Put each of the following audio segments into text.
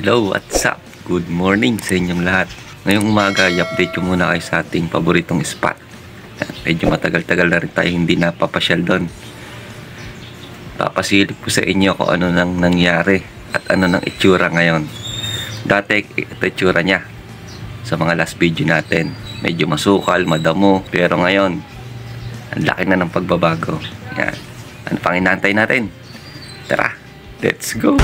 Hello, what's up? Good morning sa inyong lahat. Ngayong umaga, i-update ko muna kayo sa ating paboritong spot. Medyo matagal-tagal na rin tayo hindi napapasyal doon. Papasilip ko sa inyo kung ano nang nangyari at ano nang itsura ngayon. Dati, ito itsura niya sa mga last video natin. Medyo masukal, madamo, pero ngayon, ang laki na ng pagbabago. Yan. Ano pang inaantay natin? Tara, let's go!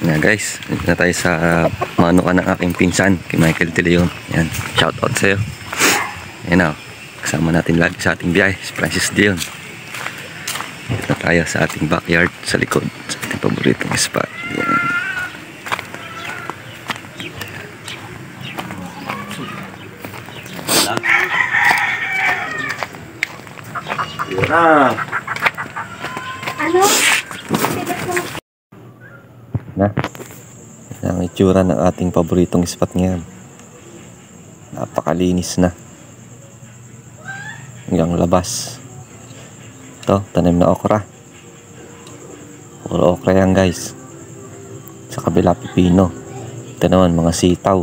Yan guys, na tayo sa manukan ng aking pinsan, kay Michael De Leon. Yan, shout out sa'yo. Yan o, kasama natin lagi sa ating biyahe, si Francis De Leon. Dito tayo sa ating backyard, sa likod, sa ating paboritong spot. Yan. Ano? Na, ang itsura ng ating paboritong spot ngayon. Napakalinis na hanggang labas. Ito, tanim na okra. Puro okra yan guys. Sa kabila pipino. Ito naman mga sitaw.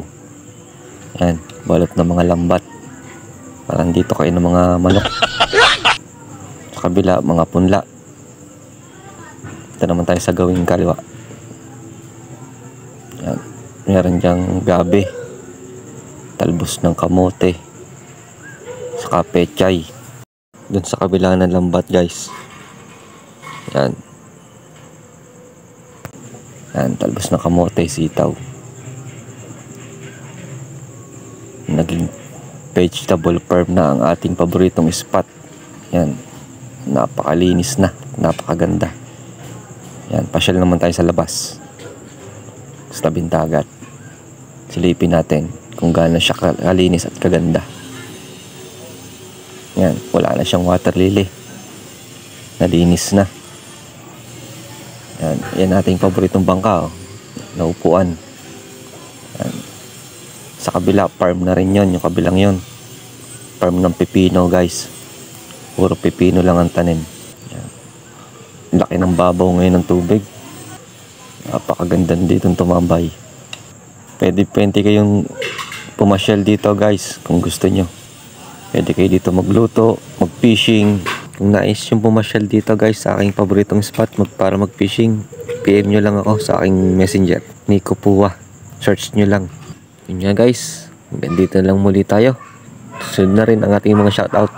Yan, balot ng mga lambat. Parang dito kayo ng mga manok. Sa kabila mga punla. Ito naman tayo sa gawing kaliwa. Yan. Meron dyang gabi, talbos ng kamote, saka pechay. Doon sa kabila ng lambat guys. Yan. Yan, talbos ng kamote, sitaw. Naging vegetable farm na ang ating paboritong spot. Yan. Napakalinis na, napakaganda. Yan, pasyal naman tayo sa labas. Sa tabing dagat. Silipin natin kung gaano siya kalinis at kaganda. Yan, wala na siyang water lily. Nalinis na. Yan, yan ating paboritong bangka, oh. Naupuan. Yan. Sa kabila, farm na rin yon, yung kabilang yon. Farm ng pipino guys. Puro pipino lang ang tanim. Yan. Laki ng babaw ngayon ng tubig. Napakaganda dito tumambay. Pwede kayong pumasyal dito guys kung gusto nyo. Pwede kayo dito magluto, mag-fishing. Kung nais yung pumasyal dito guys sa aking paboritong spot para mag-fishing, PM nyo lang ako sa aking messenger, Nico Puwa. Search nyo lang. Yun nga guys, hanggang dito lang muli tayo. Susunod na rin ang ating mga shoutout.